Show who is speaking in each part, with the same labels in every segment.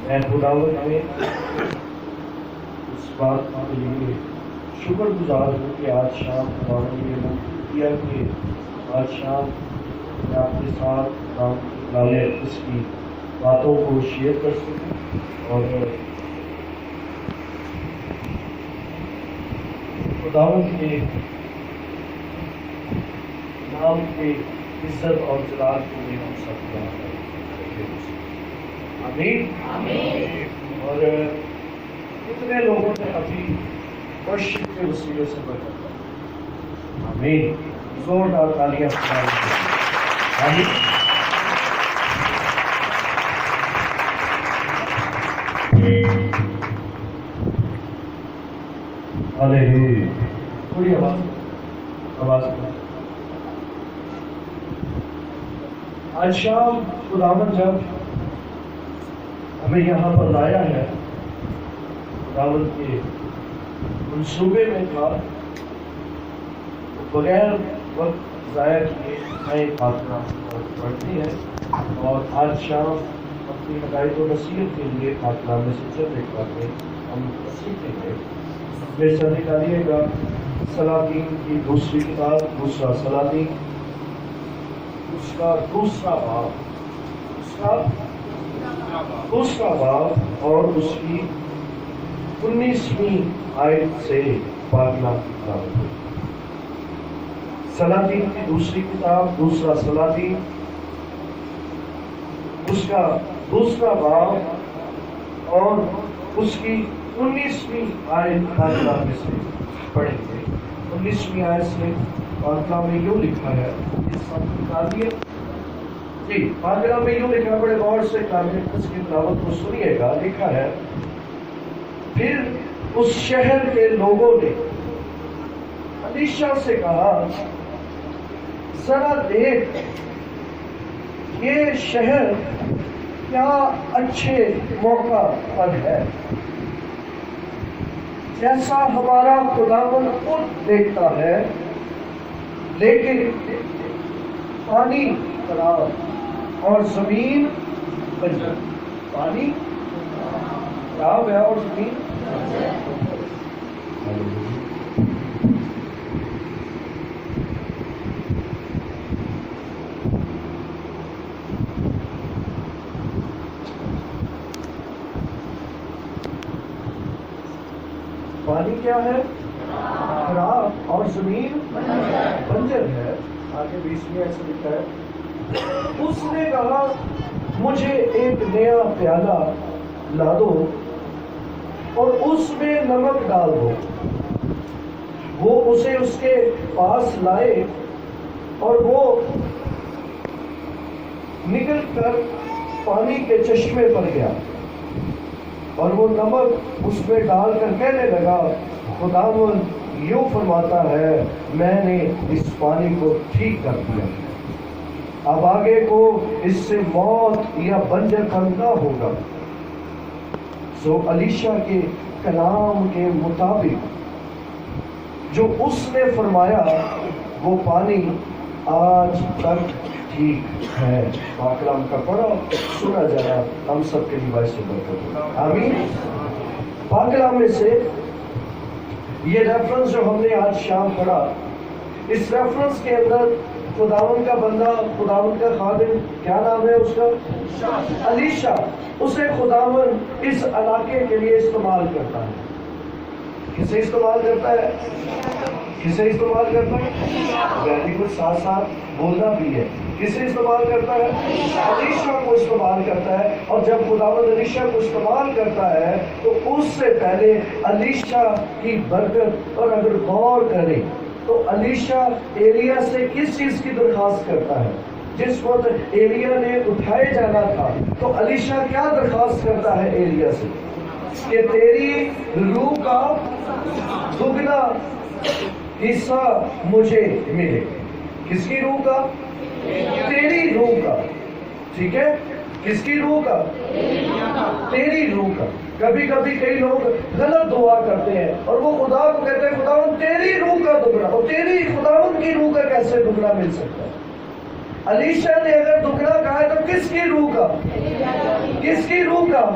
Speaker 1: میں خداوند میں اس بات کے لیے شکر گزار ہوں کہ آج شام خداوند نے موقع دیا کہ آج شام میں آپ کے ساتھ لالے اس کی باتوں کو شیئر کر سکوں اور خداوند کے نام کے عزت اور جلال کے لیے ہم سب دعا کریں۔ آمین۔ اور کتنے لوگوں نے ابھی ورشپ کے وسیلے سے برکت پائی؟ آمین۔ زوردار تالیاں بجائیں۔ آمین۔ ہاللیلویا۔ تھوڑی آواز آج شام خداوند جب ہمیں یہاں پر لایا ہے، خداوند کے منصوبے میں تھا، بغیر وقت ضائع کیے میں خاتمہ پڑھتی ہے اور آج شام اپنی ہدایت و نصیحت کے لیے خاتمہ میں سے چند ایک باتیں ہم سیکھیں گے۔ میرے ساتھ نکالیے گا سلاطین کی دوسری کتاب، دوسرا سلاطین، اس کا دوسرا باب اور اس کی 19ویں آیت سے پاکلام کی تلاوت۔ سلاطین کی دوسری کتاب، دوسرا سلاطین، اس کا دوسرا باب اور اس کی 19ویں آیت پاکلام میں سے پڑھیں گے۔ 19ویں آیت سے پاکلام میں یوں لکھا ہے، اس سب نکالیے جی، پاکلام میں یوں لکھا ہے، بڑے غور سے اس کی تلاوت کو سنیے گا۔ لکھا ہے، پھر اس شہر کے لوگوں نے الیشا سے کہا، ذرا دیکھ یہ شہر کیا اچھے موقع پر ہے، جیسا ہمارا خداوند خود دیکھتا ہے، لیکن پانی خراب اور زمین بنجر۔ پانی خراب ہے اور زمین پانی کیا ہے؟ خراب اور زمین بنجر ہے۔ آگے 20 میں ایسا لکھا ہے، اس نے کہا مجھے ایک نیا پیالہ لا دو اور اس میں نمک ڈال دو۔ وہ اسے اس کے پاس لائے اور وہ نکل کر پانی کے چشمے پر گیا اور وہ نمک اس میں ڈال کر کہنے لگا، خداوند یوں فرماتا ہے، میں نے اس پانی کو ٹھیک کر دیا، اب آگے کو اس سے موت یا بنجر پن نہ ہوگا۔ سو الیشا کے کلام کے مطابق جو اس نے فرمایا وہ پانی آج تک ٹھیک ہے۔ پاکلام کا پڑھا سنا جائے، ہم سب کے لیے سے برکت ہو۔ آمین۔ پاکلام میں سے یہ ریفرنس جو ہم نے آج شام پڑھا، اس ریفرنس کے اندر خداوند کا بندہ، خداوند کا خادم، کیا نام ہے اس کا؟ الیشا۔ اسے خداوند اس علاقے کے لیے استعمال کرتا ہے۔ کسے استعمال کرتا ہے؟ کسے استعمال کرتا ہے؟ ویری گڈ، ساتھ ساتھ بولنا بھی ہے۔ کسے استعمال کرتا ہے؟ الیشا کو استعمال کرتا ہے۔ اور جب خداوند الیشا کو استعمال کرتا ہے تو اس سے پہلے الیشا کی برکت، اور اگر غور کریں تو الیشا ایلیا سے کس چیز کی درخواست کرتا ہے؟ جس وقت ایلیا نے اٹھائے جانا تھا تو الیشا کیا درخواست کرتا ہے ایلیا سے؟ کہ تیری روح کا دگنا حصہ مجھے ملے۔ کس کی روح کا؟ تیری روح کا۔ ٹھیک ہے، کس کی روح کا؟ تیری روح کا۔ کبھی کبھی کئی لوگ غلط دعا کرتے ہیں اور وہ خدا کو کہتے ہیں خداوند تیری روح کا دگنا، اور تیری خداوند کی روح کا کیسے دگنا مل سکتا ہے؟ الیشا نے اگر دگنا کہا ہے تو کس کی روح کا؟ کس کی روح کا؟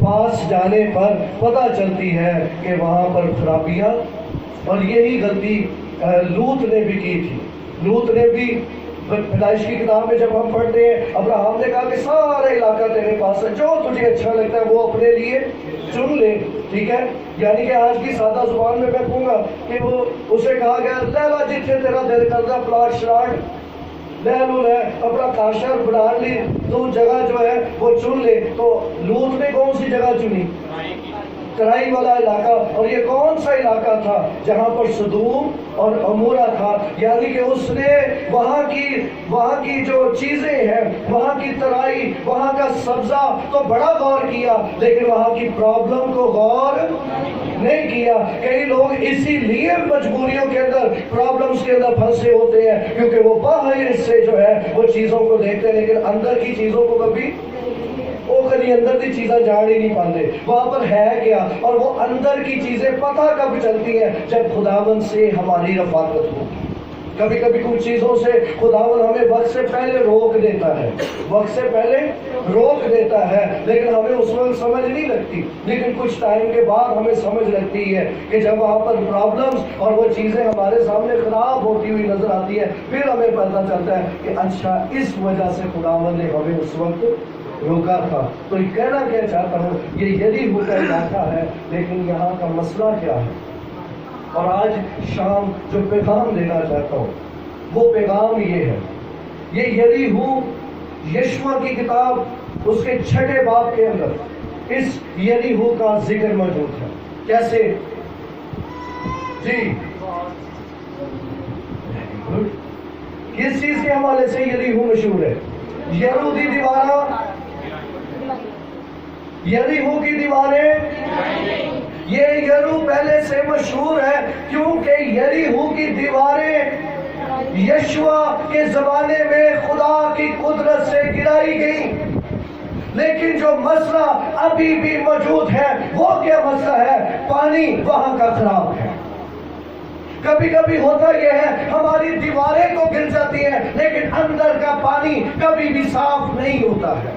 Speaker 1: پاس جانے پر پتہ چلتی ہے کہ وہاں پر خرابیاں، اور یہی غلطی لوط نے بھی کی تھی۔ لوط نے بھی پیدائش کی کتاب میں جب ہم پڑھتے ہیں، ابراہیم نے کہا کہ سارا علاقہ تیرے پاس ہے، جو تجھے اچھا لگتا ہے وہ اپنے لیے چن لے، ٹھیک ہے۔ یعنی کہ آج کی سادہ زبان میں کہوں گا کہ وہ اسے کہا گیا لے لا جتنے تیرا دل کرتا پلاٹ شلاٹ لے لو، لے اپنا کاشر بنا لی، تو جگہ جو ہے وہ چن لے۔ تو لوط نے کون سی جگہ چنی؟ ترائی والا علاقہ۔ اور یہ کون سا علاقہ تھا؟ جہاں پر سدوم اور عمورہ تھا۔ یعنی کہ اس نے وہاں کی جو چیزیں ہیں، وہاں کی ترائی، وہاں کا سبزہ تو بڑا غور کیا، لیکن وہاں کی پرابلم کو غور نہیں کیا۔ کئی لوگ اسی لیے مجبوریوں کے اندر، پرابلمز کے اندر پھنسے ہوتے ہیں، کیونکہ وہ باہر سے جو ہے وہ چیزوں کو دیکھتے ہیں، لیکن اندر کی چیزوں کو کبھی اندر کی چیزیں جان ہی نہیں پاتے وہاں پر ہے کیا۔ اور وہ اندر کی چیزیں پتہ کب چلتی ہیں؟ جب خداوند سے ہماری رفاقت ہو۔ کبھی کبھی کچھ چیزوں سے خداوند ہمیں وقت سے پہلے روک دیتا ہے، وقت سے پہلے روک دیتا ہے، لیکن ہمیں اس وقت سمجھ نہیں لگتی، لیکن کچھ ٹائم کے بعد ہمیں سمجھ لگتی ہے کہ جب وہاں پر پرابلمز اور وہ چیزیں ہمارے سامنے خراب ہوتی ہوئی نظر آتی ہے، پھر ہمیں پتہ چلتا ہے کہ اچھا اس وجہ سے خداوند نے ہمیں اس وقت روکا تھا۔ تو یہ کہنا کیا چاہتا ہوں، یہ یریحو کا علاقہ ہے، لیکن یہاں کا مسئلہ کیا ہے؟ اور آج شام جو پیغام دینا چاہتا ہوں وہ پیغام یہ ہے۔ یہ یریحو یشوع کی کتاب اس کے 6 باب کے اندر اس یریحو کا ذکر موجود ہے۔ کیسے؟ جی کس چیز کے حوالے سے یریحو مشہور ہے؟ یہودی دیوارہ، یریحو کی دیواریں۔ یہ یریحو پہلے سے مشہور ہے کیونکہ یریحو کی دیواریں یشوع کے زمانے میں خدا کی قدرت سے گرائی گئی، لیکن جو مسئلہ ابھی بھی موجود ہے وہ کیا مسئلہ ہے؟ پانی وہاں کا خراب ہے۔ کبھی کبھی ہوتا یہ ہے ہماری دیواریں تو گر جاتی ہیں، لیکن اندر کا پانی کبھی بھی صاف نہیں ہوتا ہے۔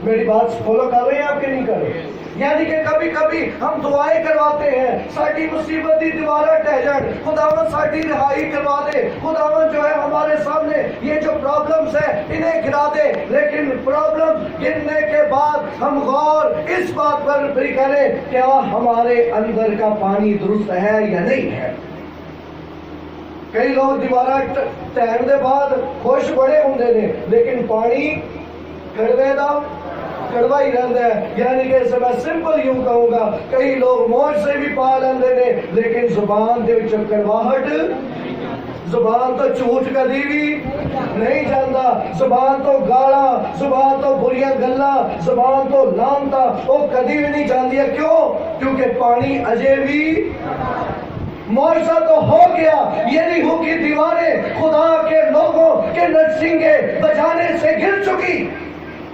Speaker 1: میری بات فالو کر رہے ہیں آپ کے نہیں کر رہے؟ یعنی کہ کبھی کبھی ہم دعائیں کرواتے ہیں، ساری مصیبت دی دیواریں ٹہ جان، خداوند ساری رہائی کروا دے، خداوند جو ہے ہمارے سامنے یہ جو پرابلمز ہیں انہیں گرا دے، لیکن پرابلم گرنے کے بعد ہم غور اس بات پر بھی کریں کیا ہمارے اندر کا پانی درست ہے یا نہیں ہے۔ کئی لوگ دیوارہ ٹہن دے بعد خوش بڑے ہوندے نے، لیکن پانی کڑوے دا کڑوا ہی رہتا ہے۔ یعنی کہ اسے میں سمپل یوں کہوں گا، کئی لوگ موج سے بھی پا لیندے نے، لیکن زبان دے وچ کڑواہٹ، زبان تو جھوٹ کدی بھی نہیں جاندا، زبان تو گالا، زبان تو بریاں گلاں، زبان تو لانتا وہ کدی بھی نہیں جاندی ہے۔ کیوں؟ کیونکہ پانی اجے بھی معجزہ تو ہو گیا، یریحو کی دیواریں خدا کے لوگوں کے نرسنگے بجانے سے گر چکی،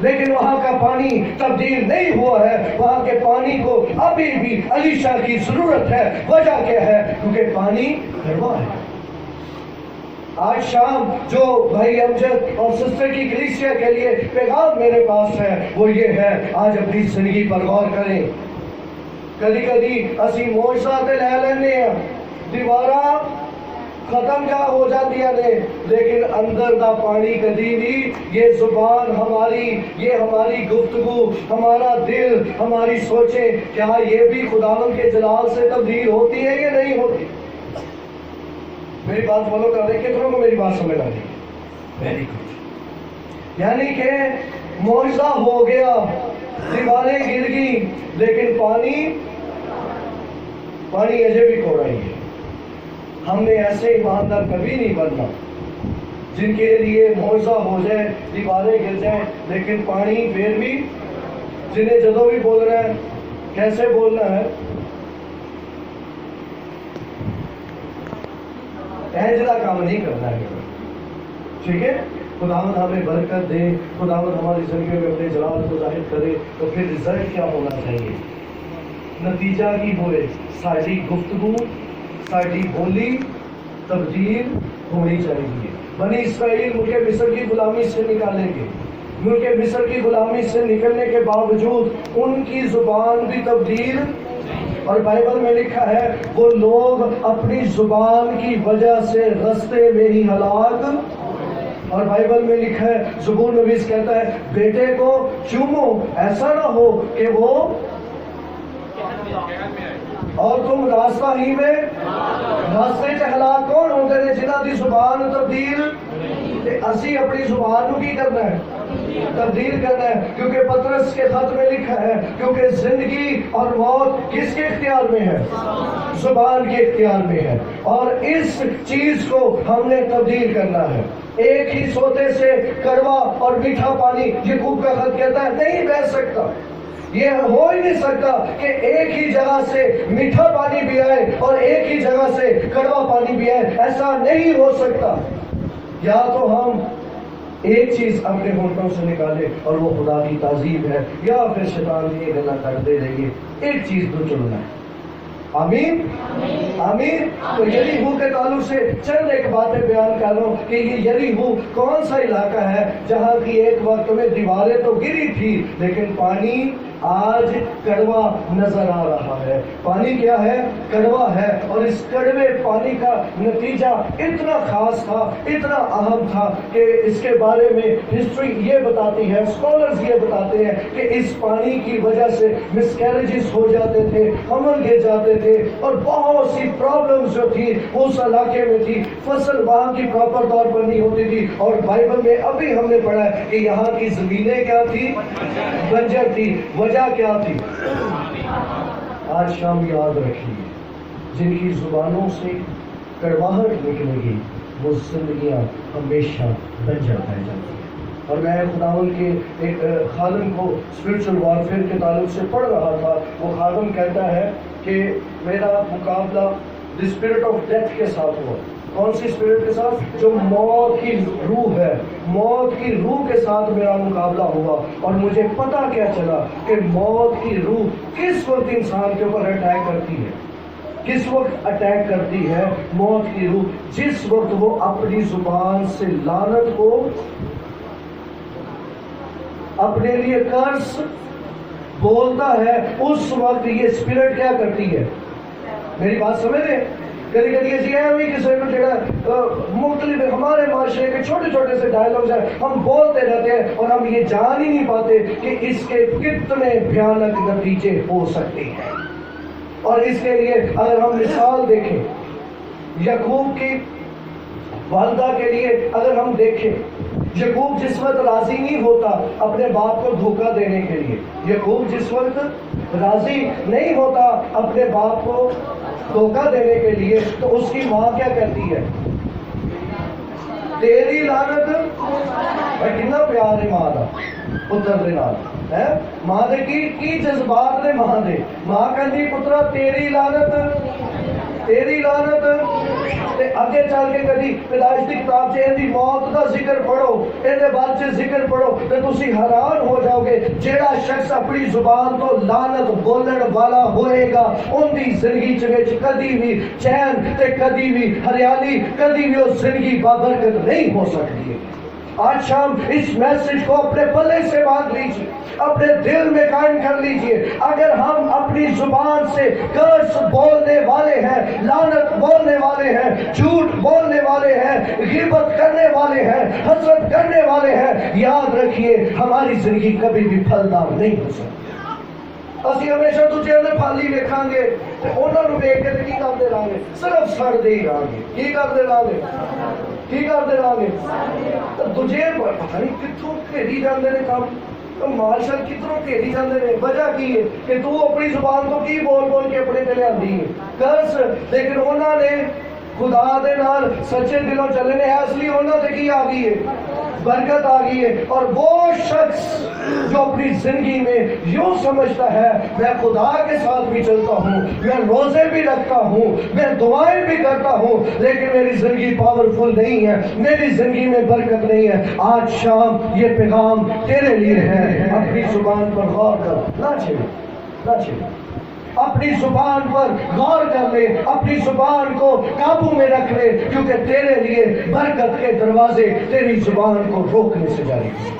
Speaker 1: لیکن وہاں کا پانی تبدیل نہیں ہوا ہے۔ وہاں کے پانی کو ابھی بھی الیشا کی ضرورت ہے۔ وجہ کیا ہے؟ کیونکہ پانی کڑوا ہے۔ آج شام جو بھائی امجد اور سسٹر کی کلیسیا کے لیے پیغام میرے پاس ہے وہ یہ ہے، آج اپنی زندگی پر غور کریں۔ کدی کدی اسی معجزہ تے لے لینے ہیں، دیوارہ ختم جا ہو جاتی ہے، لیکن اندر دا پانی کدی نہیں۔ یہ زبان ہماری، یہ ہماری گفتگو، ہمارا دل، ہماری سوچیں، کیا یہ بھی خداوند کے جلال سے تبدیل ہوتی ہے یا نہیں ہوتی؟ میری بات فالو کر رہے کتنوں کو میری بات سمجھ آ رہی ہے؟ Very good. یعنی کہ معجزہ ہو گیا، دیواریں گر گئی، لیکن پانی اجے بھی کوڑا ہی ہے۔ ہم نے ایسے ایماندار کبھی نہیں بننا جن کے لیے معجزہ ہو جائے، دیواریں گر جائیں، لیکن پانی پھر بھی، جنہیں جدوں بھی بولنا ہے کیسے بولنا ہے، ایجلا کام نہیں کرنا ہے۔ ٹھیک ہے؟ خداوند ہمیں برکت دے، خداوند ہماری زندگی میں اپنے جلال کو ظاہر کرے، تو پھر رزلٹ کیا ہونا چاہیے؟ نتیجہ کی ہوئے ساری گفتگو، ساری بولی تبدیل ہونی چاہیے۔ بنی اسرائیل ملک مصر کی غلامی سے نکالیں گے، ملک مصر کی غلامی سے نکلنے کے باوجود ان کی زبان بھی تبدیل، اور بائبل میں لکھا ہے وہ لوگ اپنی زبان کی وجہ سے رستے میں ہی ہلاک، اور بائبل میں لکھا ہے زبور نویس کہتا ہے بیٹے کو چومو ایسا نہ ہو کہ وہ اور تم راستہ ہی میں راستے چ ہلاک کون ہوتے ہیں جنہاں دی زبان تبدیل، اسی اپنی زبان کو کی کرنا ہے تبدیل کرنا ہے، کیونکہ پطرس کے خط میں لکھا ہے کیونکہ زندگی اور موت کس کے اختیار میں ہے؟ زبان کے اختیار میں ہے، اور اس چیز کو ہم نے تبدیل کرنا ہے۔ ایک ہی سوتے سے کڑوا اور میٹھا پانی، یعقوب کا خط کہتا ہے نہیں بہ سکتا، یہ ہو ہی نہیں سکتا کہ ایک ہی جگہ سے میٹھا پانی بھی آئے اور ایک ہی جگہ سے کڑوا پانی بھی آئے، ایسا نہیں ہو سکتا۔ یا تو ہم ایک چیز اپنے ہونٹوں سے نکالے اور وہ خدا کی تعظیم ہے، یا پھر شیطان یہ گلا کرتے رہیے، ایک چیز تو چننا ہے۔ آمین آمین۔ تو یریحو کے تعلق سے چند ایک باتیں بیان کر رہا ہوں کہ یہ یریحو کون سا علاقہ ہے جہاں کی ایک وقت میں دیواریں تو گری تھی لیکن پانی آج کڑوا نظر آ رہا ہے۔ پانی کیا ہے؟ کڑوا ہے، اور اس کڑوے پانی کا نتیجہ اتنا خاص تھا، اتنا اہم تھا کہ اس کے بارے میں ہسٹری یہ بتاتی ہے، اسکالرز یہ بتاتے ہیں کہ اس پانی کی وجہ سے مسکیریجز ہو جاتے تھے، حمل گر جاتے تھے، اور بہت سی پرابلمز جو تھی اس علاقے میں تھی، فصل وہاں کی پراپر طور پر نہیں ہوتی تھی، اور بائبل میں ابھی ہم نے پڑھا ہے کہ یہاں کی زمینیں کیا تھی؟ بنجر تھی۔ وجہ کیا تھی؟ آج شام یاد رکھیے جن کی زبانوں سے کڑواہٹ نکلے گی وہ زندگیاں ہمیشہ بنجر رہ جاتی ہیں۔ اور میں خداوند کے ایک خادم کو اسپرچل وارفیئر کے تعلق سے پڑھ رہا تھا، وہ خادم کہتا ہے کہ میرا مقابلہ دی اسپرٹ آف ڈیتھ کے ساتھ ہوا۔ کون سی اسپرٹ کے ساتھ؟ جو موت کی روح ہے، موت کی روح کے ساتھ میرا مقابلہ ہوا، اور مجھے پتہ کیا چلا کہ موت کی روح کس وقت انسان کے اوپر اٹیک کرتی ہے، کس وقت اٹیک کرتی ہے موت کی روح؟ جس وقت وہ اپنی زبان سے لعنت کو اپنے لیے قرض بولتا ہے، اس وقت یہ اسپرٹ کیا کرتی ہے؟ میری بات سمجھ رہے؟ کبھی کبھی ایسی ہے ہوئی کہ مختلف ہمارے معاشرے کے چھوٹے چھوٹے سے ڈائلاگز ہیں، ہم بولتے رہتے ہیں اور ہم یہ جان ہی نہیں پاتے کہ اس کے کتنے بھیانک نتیجے ہو سکتے ہیں۔ اور اس کے لیے اگر ہم مثال دیکھیں یعقوب کی والدہ کے لیے، اگر ہم دیکھیں یعقوب جس وقت راضی نہیں ہوتا اپنے باپ کو دھوکہ دینے کے لیے، یعقوب جس وقت راضی نہیں ہوتا اپنے باپ کو دھوکہ دینے کے لیے، تو اس کی ماں کیا کہتی ہے؟ تیری لعنت۔ بھائی کتنا پیار ہے ماں کا پتر دے نال ہے، ماں دے کی جذبات نے ماں دے، ماں کہندی پترا تیری لعنت، تیری لعنت۔ تے اگے چل کے کدی پیدائش دی کتاب چ دی موت دا ذکر پڑھو، اے بارے چ ذکر پڑھو تے تسی حیران ہو جاؤ گے، جیڑا شخص اپنی زبان تو لعنت بولن والا ہوئے گا ان دی زندگی وچ کدی بھی چین تے کدی بھی ہریالی، کدی بھی اس زندگی بابرکت نہیں ہو سکتی ہے۔ آج شام اس میسج کو اپنے پلے سے باندھ لیجیے، اپنے دل میں قائم کر لیجیے۔ اگر ہم اپنی زبان سے کرس بولنے والے ہیں، لعنت بولنے والے ہیں، جھوٹ بولنے والے ہیں، غیبت کرنے والے ہیں، حسد کرنے والے ہیں، یاد رکھیے ہماری زندگی کبھی بھی پھلدار نہیں ہو سکتی۔ اسی ہمیشہ تجھے اندر پھالی ویکھاں گے تے انہاں نوں ویکھ کے کی کرتے رہاں گے؟ صرف سڑدے ہی رہاں گے۔ کی کرتے رہاں گے؟ کی کرتے رہاں گے؟ تجھے پتہ نہیں کتھوں گھیری جاندے نے کام، مارشل کتنوں گھیری جاندے نے۔ وجہ کی ہے کہ تو اپنی زبان تو کی بول بول کے اپنے تے لیاندی ہے قرض، لیکن انہاں نے خدا دے نال سچے دلوں چلنے ہے، اصلی انہاں تے کی آ گئی ہے؟ برکت آ گئی ہے۔ اور وہ شخص جو اپنی زندگی میں یوں سمجھتا ہے میں خدا کے ساتھ بھی چلتا ہوں، میں روزے بھی رکھتا ہوں، میں دعائیں بھی کرتا ہوں، لیکن میری زندگی پاورفل نہیں ہے، میری زندگی میں برکت نہیں ہے، آج شام یہ پیغام تیرے لیے ہے۔ اپنی زبان پر غور کر، نہ چھیڑ، نہ چھیڑ، اپنی زبان پر غور کر لے، اپنی زبان کو قابو میں رکھ لے، کیونکہ تیرے لیے برکت کے دروازے تیری زبان کو روکنے سے جاری ہیں۔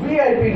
Speaker 1: VIP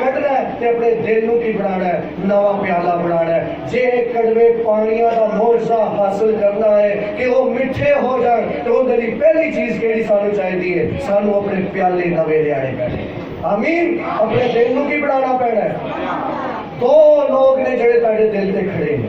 Speaker 1: ਕੱਢਣਾ ਹੈ ਤੇ ਆਪਣੇ ਦਿਲ ਨੂੰ ਕੀ ਬਣਾਉਣਾ ਹੈ? ਨਵਾਂ ਪਿਆਲਾ ਬਣਾਉਣਾ ਹੈ। ਜੇ ਕੜਵੇ ਪਾਣੀਆਂ ਦਾ ਮੌਜਜ਼ਾ ਹਾਸਲ ਕਰਨਾ ਹੈ ਕਿ ਉਹ ਮਿੱਠੇ ਹੋ ਜਾਣ ਤੇ ਉਹਦੇ ਲਈ ਪਹਿਲੀ ਚੀਜ਼ ਕਿਹੜੀ ਸਾਨੂੰ ਚਾਹੀਦੀ ਹੈ? ਸਾਨੂੰ ਆਪਣੇ ਪਿਆਲੇ ਨਵੇਂ ਲਿਆਣੇ ਪੈਣੇ। ਆਮੀਨ। ਆਪਣੇ ਦਿਲ ਨੂੰ ਕੀ ਬਣਾਉਣਾ ਪੈਣਾ ਹੈ? ਦੋ ਲੋਕ ਨੇ ਜਿਹੜੇ ਤੁਹਾਡੇ ਦਿਲ ਤੇ ਖੜੇ ਨੇ।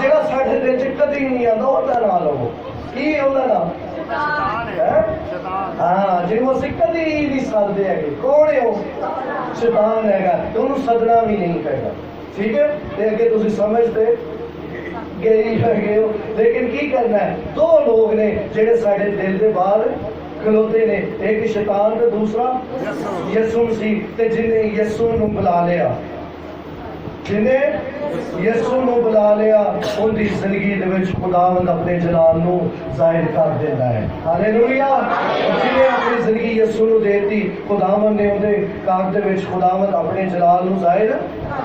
Speaker 1: ਜਿਹੜਾ ਸਾਡੇ ਦਿਲ ਚ ਕਦੀ ਨਹੀਂ ਆਉਂਦਾ ਉਹਦਾ ਨਾਂ ਲਵੋ। ਕੀ ਉਹਦਾ ਨਾਮ? ਹਾਂ, ਜਿਹਨੂੰ ਅਸੀਂ ਕਦੀ ਨਹੀਂ ਸੱਦਦੇ ਹੈਗੇ। ਕੌਣ ਹੈ ਉਹ? ਸ਼ੈਤਾਨ ਹੈਗਾ। ਤੇ ਉਹਨੂੰ ਸੱਦਣਾ ਵੀ ਨਹੀਂ ਪੈਗਾ। ਠੀਕ ਹੈ। ਤੇ ਅੱਗੇ ਤੁਸੀਂ ਸਮਝਦੇ ਗਏ ਹੈਗੇ ਹੋ। ਲੇਕਿਨ ਕੀ ਕਰਨਾ ਹੈ? ਦੋ ਲੋਕ ਨੇ ਜਿਹੜੇ ਸਾਡੇ ਦਿਲ ਦੇ ਬਾਹਰ ਖਲੋਤੇ ਨੇ, ਇੱਕ ਸ਼ੈਤਾਨ ਤੇ ਦੂਸਰਾ ਯਿਸੂ ਮਸੀਹ। ਤੇ ਜਿਹਨੇ ਯਿਸੂ ਨੂੰ ਬੁਲਾ ਲਿਆ, ਜਿਹਨੇ ਯਿਸੂ ਨੂੰ ਬੁਲਾ ਲਿਆ, ਉਹਦੀ ਜ਼ਿੰਦਗੀ ਦੇ ਵਿੱਚ ਖੁਦਾਵੰਦ ਆਪਣੇ ਜਲਾਲ ਨੂੰ ਜ਼ਾਹਿਰ ਕਰ ਦਿੰਦਾ ਹੈ। ਹਾਲੇਲੂਇਆ। ਜਿਹਨੇ ਆਪਣੀ ਜ਼ਿੰਦਗੀ ਯਿਸੂ ਨੂੰ ਦੇਤੀ, ਖੁਦਾਵੰਦ ਨੇ ਉਹਦੇ ਕੰਮ ਦੇ ਵਿੱਚ ਖੁਦਾਵੰਦ ਆਪਣੇ ਜਲਾਲ ਨੂੰ ਜ਼ਾਹਿਰ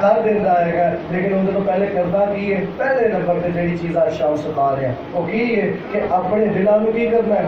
Speaker 1: ਕਰ ਦਿੰਦਾ ਹੈਗਾ। ਲੇਕਿਨ ਉਹਦੇ ਤੋਂ ਪਹਿਲੇ ਕਰਦਾ ਕੀ ਹੈ? ਪਹਿਲੇ ਨੰਬਰ ਤੇ ਜਿਹੜੀ ਚੀਜ਼ ਅੱਜ ਸ਼ਾਮ ਸਿਖਾ ਰਿਹਾ ਉਹ ਕੀ ਹੈ ਕਿ ਆਪਣੇ ਦਿਲਾਂ ਨੂੰ ਕੀ ਕਰਨਾ ਹੈ?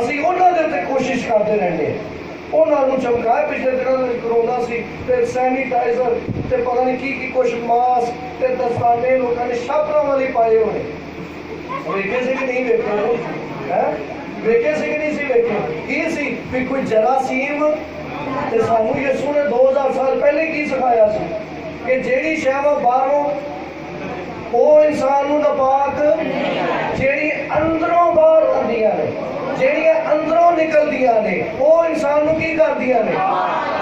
Speaker 1: ਅਸੀਂ ਉਹਨਾਂ ਦੇ ਤੇ ਕੋਸ਼ਿਸ਼ ਕਰਦੇ ਰਹਿੰਦੇ, ਉਹਨਾਂ ਨੂੰ ਚਮਕਾਇਆ। ਪਿਛਲੇ ਦਿਨਾਂ ਵਿੱਚ ਕਰੋਨਾ ਸੀ ਤੇ ਸੈਨੀਟਾਈਜ਼ਰ ਤੇ ਪਤਾ ਨਹੀਂ ਕੀ ਕੁਛ ਮਾਸਕ ਤੇ ਦਸਤਾਨੇ ਲੋਕਾਂ ਨੇ ਛਾਪਰਾਂ ਵਾਲੀ ਪਾਏ ਹੋਣੇ। ਵੇਖੇ ਸੀ ਕਿ ਨਹੀਂ ਵੇਖੇ? ਹੈ ਵੇਖੇ ਸੀ ਕਿ ਨਹੀਂ ਸੀ ਵੇਖੇ? ਕੀ ਸੀ ਵੀ ਕੋਈ ਜਰਾਸੀਮ। ਤੇ ਸਾਨੂੰ ਯਿਸੂ ਨੇ 2000 ਸਾਲ ਪਹਿਲੇ ਕੀ ਸਿਖਾਇਆ ਸੀ ਕਿ ਜਿਹੜੀ ਸ਼ੈਵਾਂ ਬਾਹਰੋਂ ਉਹ ਇਨਸਾਨ ਨੂੰ ਨਾਪਾਕ, ਜਿਹੜੀ ਅੰਦਰੋਂ ਬਾਹਰ ਆਉਂਦੀਆਂ ਨੇ, ਜਿਹੜੀਆਂ ਅੰਦਰੋਂ ਨਿਕਲਦੀਆਂ ਨੇ ਉਹ ਇਨਸਾਨ ਨੂੰ ਕੀ ਕਰਦੀਆਂ ਨੇ?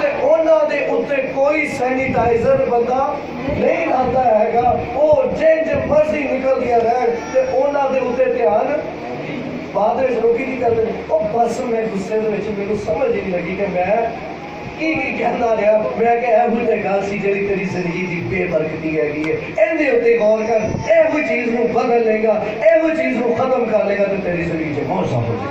Speaker 1: ਤੇ ਉਹਨਾਂ ਦੇ ਉੱਤੇ ਕੋਈ ਸੈਨੀਟਾਈਜ਼ਰ ਬੰਦਾ ਨਹੀਂ ਲਾਉਂਦਾ ਹੈਗਾ। ਉਹ ਜਿੰਜ ਮਰਜ਼ੀ ਨਿਕਲਦੀਆਂ ਰਹਿਣ ਤੇ ਉਹਨਾਂ ਦੇ ਉੱਤੇ ਧਿਆਨ ਬਾਅਦ ਵਿੱਚ ਲੋਕੀ ਕੀ ਕਰਦੇ ਨੇ? ਉਹ ਬਸ ਮੈਂ ਗੁੱਸੇ ਦੇ ਵਿੱਚ ਮੈਨੂੰ ਸਮਝ ਹੀ ਨਹੀਂ ਲੱਗੀ ਕਿ ਮੈਂ ਕੀ ਕਹਿੰਦਾ ਰਿਹਾ। ਮੈਂ ਕਿਹਾ ਇਹੋ ਜਿਹੀ ਗੱਲ ਸੀ ਜਿਹੜੀ ਤੇਰੀ ਜ਼ਿੰਦਗੀ ਦੀ ਬੇਬਰਕਤੀ ਹੈਗੀ ਹੈ, ਇਹਦੇ ਉੱਤੇ ਗੌਰ ਕਰ। ਇਹੋ ਚੀਜ਼ ਨੂੰ ਬਦਲ ਲੇਗਾ, ਇਹੋ ਚੀਜ਼ ਨੂੰ ਖਤਮ ਕਰ ਲੇਗਾ ਤੇ ਤੇਰੀ ਜ਼ਿੰਦਗੀ 'ਚ ਮੌਜ ਹੋ ਜਾਏਗੀ।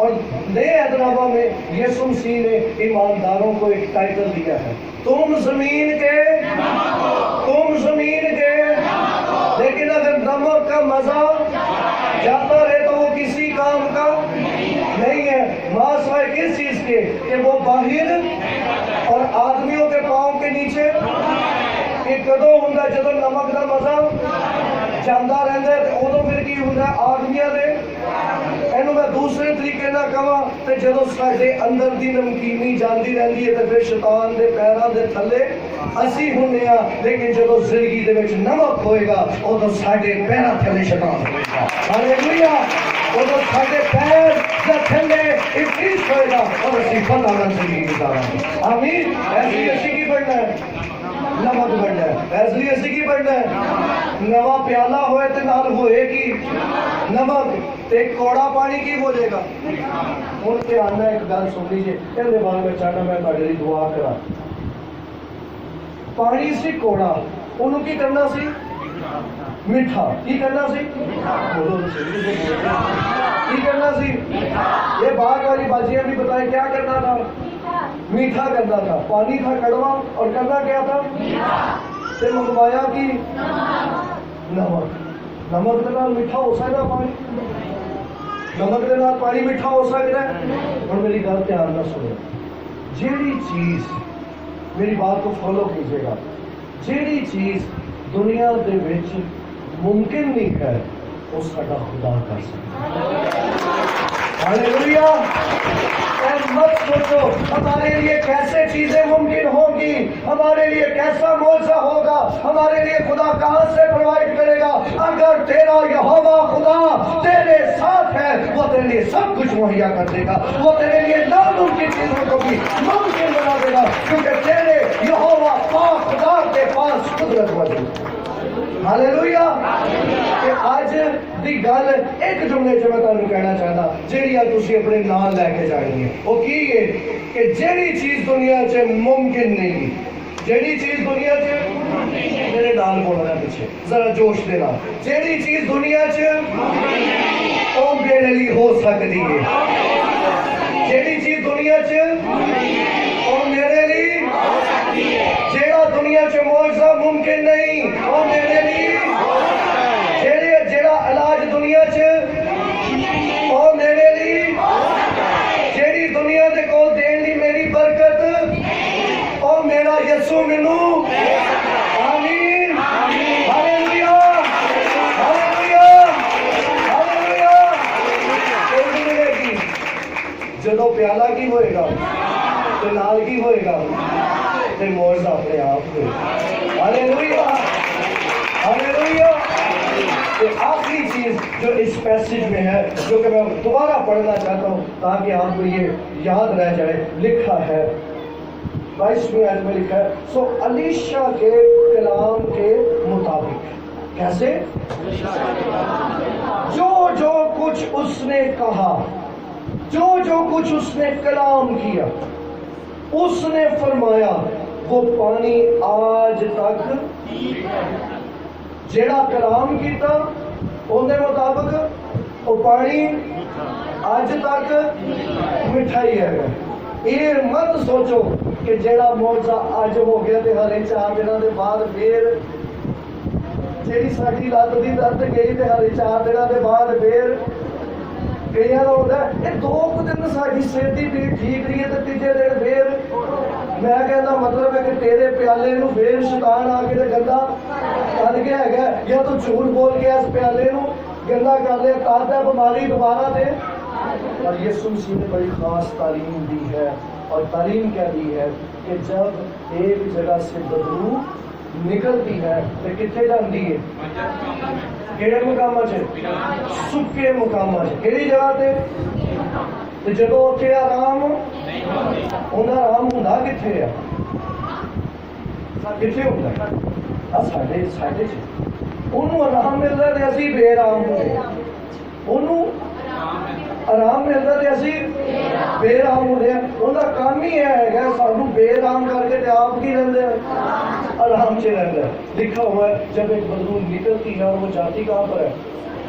Speaker 1: اور نئے عہدنامہ میں یسوع مسیح نے ایمانداروں کو ایک ٹائٹل دیا ہے، تم زمین کے، تم زمین کے، لیکن اگر نمک کا مزہ جاتا رہے تو وہ کسی کام کا نہیں ہے، ماں سوائے کس چیز کے کہ وہ باہر اور آدمیوں کے پاؤں کے نیچے ایک کدو ہوتا ہے جدو نمک کا مزہ جانا رہتا ہے تو ادو پھر کی ہوتا ہے آدمیاں دے اینو میں دوسرے طریقے نہ کہاں تے جدو ساڈے اندر دی نمکینی جاندی رہندی ہے تے پھر شیطان دے پیراں دے تھلے اسی ہونے ہاں، لیکن جدو زندگی دے وچ نمک ہوئے گا ادو ساڈے پیراں تھلے شیطان ہوئے گا، ہالےلویا، ادو ساڈے پیر دے تھلے ابلیس ہوئے گا اور اسی فتح نال زندگی گزارا گے، آمین۔ ایسی اسی کی بننا ہے، نمک بننا ہے، ایسی اسی کی بننا ہے، نواں پیالہ ہوئے تے نال ہوئے گی نمک تے کوڑا پانی کی ہو جائے گا۔ ہن تے آنا ایک گل سن لیجیے، اے بارے میں چاہنا میں تہاڈے لئی دعا کرا۔ پانی سی کوڑا، انہوں کی کرنا سی میٹھا، کی کرنا سی بولو کی کرنا سی، یہ باغ والی باجیاں بھی بتائیں کیا کرنا تھا، میٹھا کرنا تھا، پانی تھا کڑوا اور کرنا کیا تھا تے منگوایا کی نمک، نمک کے نال میٹھا ہو سکتا پانی، نمک کے نال پانی میٹھا ہو سکتا ہے۔ اور میری گل دھیان نہ سنو، جیڑی چیز، میری بات کو فالو کیجیے گا، جیڑی چیز دنیا دے وچ ممکن نہیں ہے وہ ساڈا خدا کر سکتا، ہالےلویا۔ مت سوچو ہمارے لیے کیسے چیزیں ممکن ہوگی، ہمارے لیے کیسا معجزہ ہوگا، ہمارے لیے خدا کہاں سے پرووائڈ کرے گا، اگر تیرا یہوہ خدا تیرے ساتھ ہے وہ تیرے لیے سب کچھ مہیا کر دے گا، وہ تیرے لیے ناممکن چیزوں کو بھی ممکن بنا دے گا، کیونکہ تیرے یہوہ پاک خدا کے پاس قدرت موجود ہے، ہالےلویا۔ کہ آج دی گل ایک جملے جو میں تانوں کہنا چاہتا جیڑی تسی اپنے نال لے کے جانی ہے وہ کی ہے کہ جیڑی چیز دنیا چ ممکن نہیں، جیڑی چیز دنیا چ، میرے نال بولنا پیچھے ذرا جوش دے نال، جیڑی چیز دنیا چ او میرے لیے ہو سکتی ہے، جیڑی چیز دنیا چ او میرے لیے، جیڑا دنیا چ معجزہ ممکن نہیں او میرے لیے، جیڑا علاج دنیا چ او میرے لیے، جیڑی دنیا دے کول دین دی میری برکت او میرا یسوع مینوں، آمین، ہالےلویا، ہالےلویا، ہالےلویا۔ ایک ملے گی جدو پیالہ کی ہوئے گا تو نال کی ہوئے گا تے معجزہ اپنے آپ ہوئے گا، ہالےلویا، ہالےلویا۔ آخری چیز جو اس پیسج میں ہے جو کہ میں دوبارہ پڑھنا چاہتا ہوں تاکہ آپ کو یہ یاد رہ جائے، لکھا ہے 22ویں آیت میں لکھا ہے، سو الیشا کے کلام کے مطابق، کیسے؟ جو جو کچھ اس نے کہا، جو جو کچھ اس نے کلام کیا، اس نے فرمایا وہ پانی آج تک، جیڑا کلام کیتا اندے مطابق وہ پانی اج تک میٹھا ہی ہے۔ یہ مت سوچو کہ جیڑا معجزہ اج ہو گیا تے ہر 4 دنوں دے بعد پھر جیڑی ساڈی لت دی درد گئی تے ہر 4 دنوں دے بعد پھر کئی ہوتا ہے یہ 2 دن ساری سر کی پیڑ ٹھیک رہی ہے تو تیجے دن پھر، میں کہنا مطلب ہے کہ تیرے پیالے نو پھر شیطان آ کے گندا کر گیا ہے، یا تو جھوٹ بول کے اس پیالے نو گندا کر لیا، کر ہے بیماری دوبارہ دے۔ اور یسوع مسیح نے بڑی خاص تعلیم دی ہے، اور تعلیم کیا دی ہے کہ جب ایک جگہ سے بدبو نکلتی ہے تو کتنے جاتی ہے، کہڑے مقامات سے، سکے مقامات سے، کہڑی جگہ تے، تو جب اتنے آرام انہیں آرام ہوتا کتنے ہے، کتنے ہوتا ہے ساڈے ساڈے انہوں آرام ملتا ہے اسی بے آرام ہوئے، انہوں آرام ملتا ہے اسی بے آرام ہوئے، ان کا کام ہی ہے سانو بے آرام کر کے آپ کی رہتے ہیں آرام سے رہتا ہے۔ لکھا ہوا ہے جب ایک بدبو نکلتی ہے اور وہ جاتی کہاں پر ہے،